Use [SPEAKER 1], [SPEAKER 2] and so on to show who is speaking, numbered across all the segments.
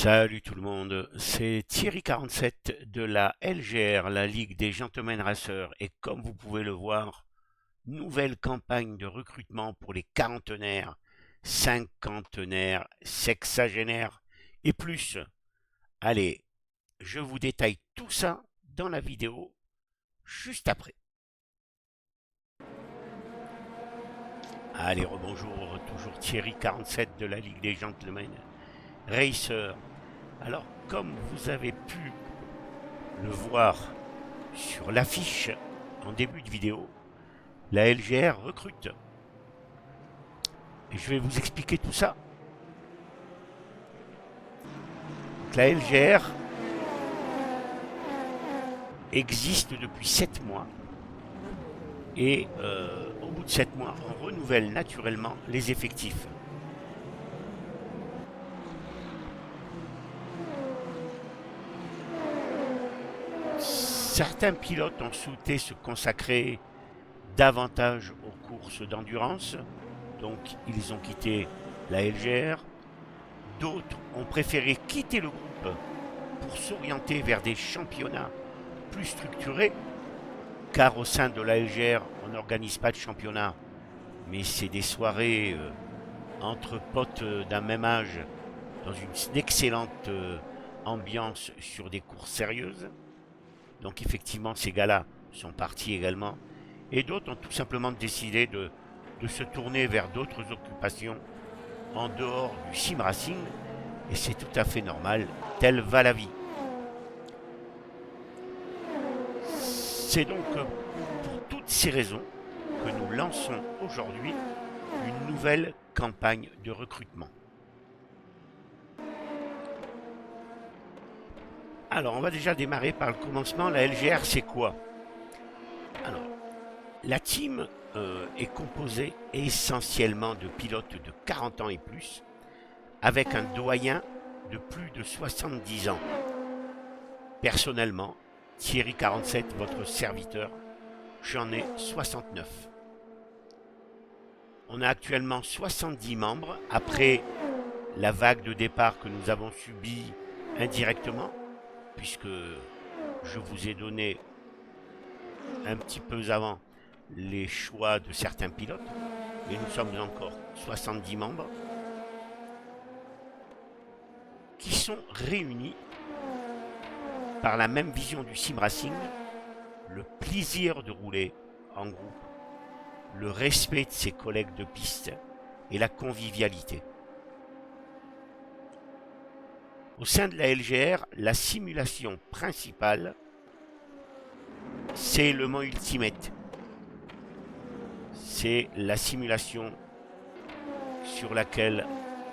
[SPEAKER 1] Salut tout le monde, c'est Thierry47 de la LGR, la Ligue des Gentlemen Racers, et comme vous pouvez le voir, nouvelle campagne de recrutement pour les quarantenaires, cinquantenaires, sexagénaires et plus. Allez, je vous détaille tout ça dans la vidéo juste après. Allez, rebonjour, toujours Thierry47 de la Ligue des Gentlemen Racers. Alors, comme vous avez pu le voir sur l'affiche en début de vidéo, la LGR recrute. Et je vais vous expliquer tout ça. Donc, la LGR existe depuis 7 mois. Et au bout de 7 mois, on renouvelle naturellement les effectifs. Certains pilotes ont souhaité se consacrer davantage aux courses d'endurance, donc ils ont quitté la LGR. D'autres ont préféré quitter le groupe pour s'orienter vers des championnats plus structurés, car au sein de la LGR, on n'organise pas de championnat, mais c'est des soirées entre potes d'un même âge, dans une excellente ambiance sur des courses sérieuses. Donc effectivement, ces gars-là sont partis également. Et d'autres ont tout simplement décidé de se tourner vers d'autres occupations en dehors du sim racing. Et c'est tout à fait normal, telle va la vie. C'est donc pour toutes ces raisons que nous lançons aujourd'hui une nouvelle campagne de recrutement. Alors, on va déjà démarrer par le commencement. La LGR, c'est quoi? Alors, la team est composée essentiellement de pilotes de 40 ans et plus, avec un doyen de plus de 70 ans. Personnellement, Thierry47, votre serviteur, j'en ai 69. On a actuellement 70 membres après la vague de départ que nous avons subie indirectement, puisque je vous ai donné un petit peu avant les choix de certains pilotes, mais nous sommes encore 70 membres qui sont réunis par la même vision du sim racing, le plaisir de rouler en groupe, le respect de ses collègues de piste et la convivialité. Au sein de la LGR, la simulation principale, c'est le Mans Ultimate. C'est la simulation sur laquelle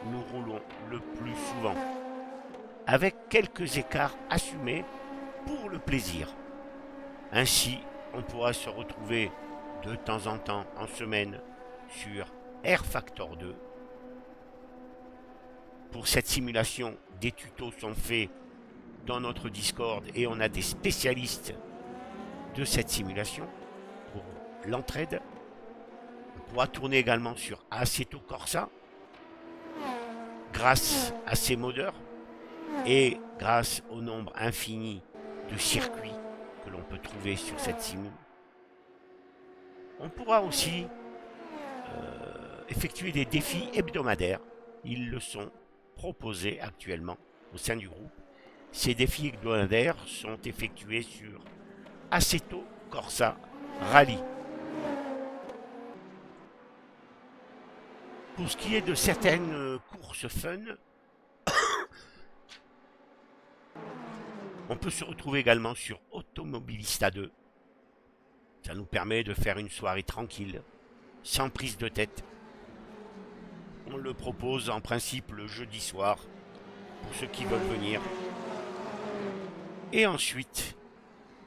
[SPEAKER 1] nous roulons le plus souvent, avec quelques écarts assumés pour le plaisir. Ainsi, on pourra se retrouver de temps en temps en semaine sur Air Factor 2. Pour cette simulation, des tutos sont faits dans notre Discord et on a des spécialistes de cette simulation pour l'entraide. On pourra tourner également sur Assetto Corsa grâce à ses modeurs et grâce au nombre infini de circuits que l'on peut trouver sur cette simu. On pourra aussi effectuer des défis hebdomadaires. Ils le sont proposés actuellement au sein du groupe. Ces défis hebdomadaires sont effectués sur Assetto Corsa Rally. Pour ce qui est de certaines courses fun, on peut se retrouver également sur Automobilista 2. Ça nous permet de faire une soirée tranquille, sans prise de tête. On le propose en principe le jeudi soir, pour ceux qui veulent venir. Et ensuite,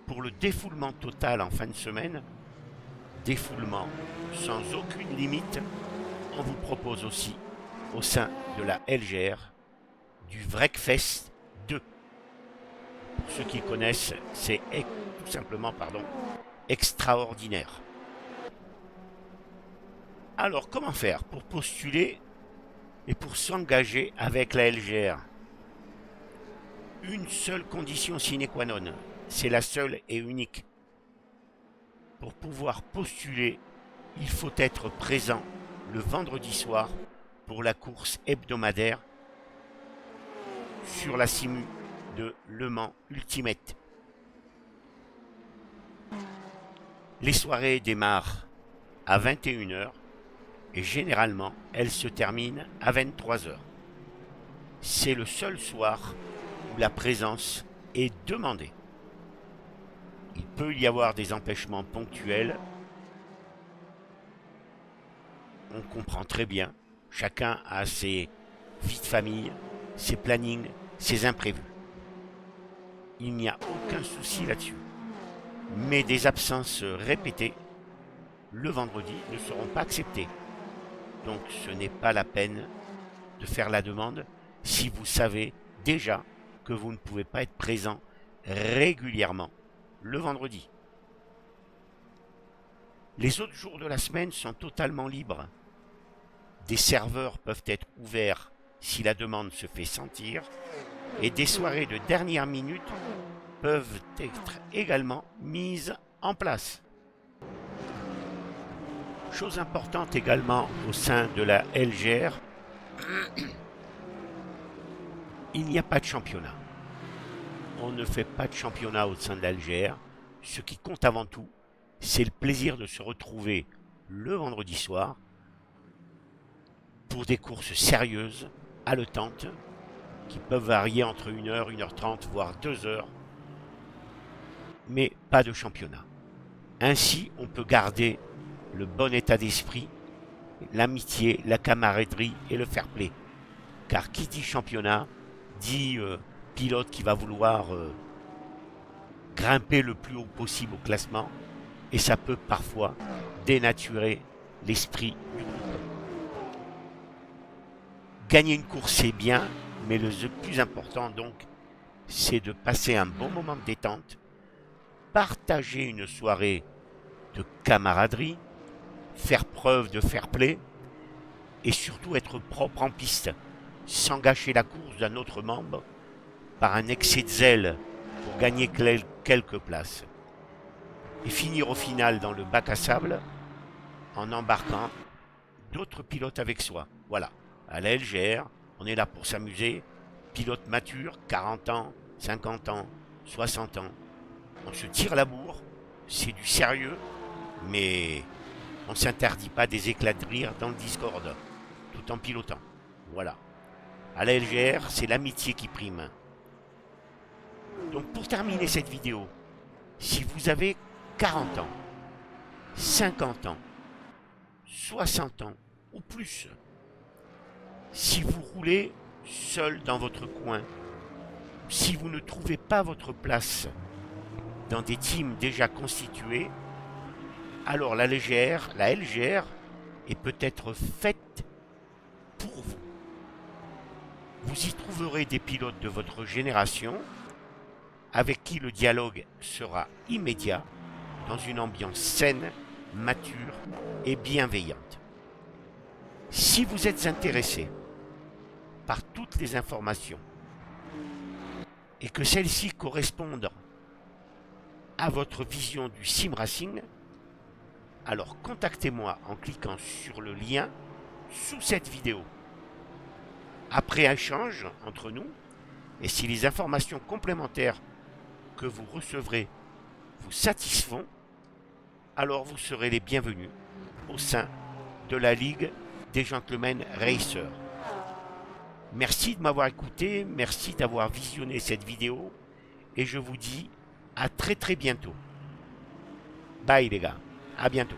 [SPEAKER 1] pour le défoulement total en fin de semaine, défoulement sans aucune limite, on vous propose aussi, au sein de la LGR, du Wreckfest 2. Pour ceux qui connaissent, c'est tout simplement extraordinaire. Alors, comment faire pour postuler et pour s'engager avec la LGR? une seule condition sine qua non, c'est la seule et unique. Pour pouvoir postuler, il faut être présent le vendredi soir pour la course hebdomadaire sur la Simu de Le Mans Ultimate. Les soirées démarrent à 21h et généralement elles se terminent à 23h. C'est le seul soir où la présence est demandée. Il peut y avoir des empêchements ponctuels. On comprend très bien. Chacun a ses vies de famille, ses plannings, ses imprévus. Il n'y a aucun souci là-dessus. Mais des absences répétées, le vendredi, ne seront pas acceptées. Donc ce n'est pas la peine de faire la demande si vous savez déjà que vous ne pouvez pas être présent régulièrement le vendredi. Les autres jours de la semaine sont totalement libres. Des serveurs peuvent être ouverts si la demande se fait sentir et des soirées de dernière minute peuvent être également mises en place. Chose importante également au sein de la LGR, il n'y a pas de championnat. On ne fait pas de championnat au sein de la LGR. Ce qui compte avant tout, c'est le plaisir de se retrouver le vendredi soir pour des courses sérieuses, haletantes, qui peuvent varier entre 1h, 1h30, voire 2h, mais pas de championnat. Ainsi, on peut garder le bon état d'esprit, l'amitié, la camaraderie et le fair play. Car qui dit championnat, dit pilote qui va vouloir grimper le plus haut possible au classement, et ça peut parfois dénaturer l'esprit du groupe. Gagner une course, c'est bien, mais le plus important donc, c'est de passer un bon moment de détente, partager une soirée de camaraderie, faire preuve de fair play et surtout être propre en piste, sans gâcher la course d'un autre membre par un excès de zèle pour gagner quelques places. Et finir au final dans le bac à sable en embarquant d'autres pilotes avec soi. Voilà, à la LGR, on est là pour s'amuser, pilote mature, 40 ans, 50 ans, 60 ans. On se tire la bourre, c'est du sérieux, mais on ne s'interdit pas des éclats de rire dans le Discord, tout en pilotant. Voilà. À la LGR, c'est l'amitié qui prime. Donc pour terminer cette vidéo, si vous avez 40 ans, 50 ans, 60 ans ou plus, si vous roulez seul dans votre coin, si vous ne trouvez pas votre place dans des teams déjà constitués, alors la LGR est peut-être faite pour vous. Vous y trouverez des pilotes de votre génération avec qui le dialogue sera immédiat dans une ambiance saine, mature et bienveillante. Si vous êtes intéressé par toutes les informations et que celles-ci correspondent à votre vision du sim racing, alors contactez-moi en cliquant sur le lien sous cette vidéo. Après échange entre nous, et si les informations complémentaires que vous recevrez vous satisfont, alors vous serez les bienvenus au sein de la Ligue des Gentlemen Racers. Merci de m'avoir écouté, merci d'avoir visionné cette vidéo, et je vous dis à très bientôt. Bye les gars, à bientôt.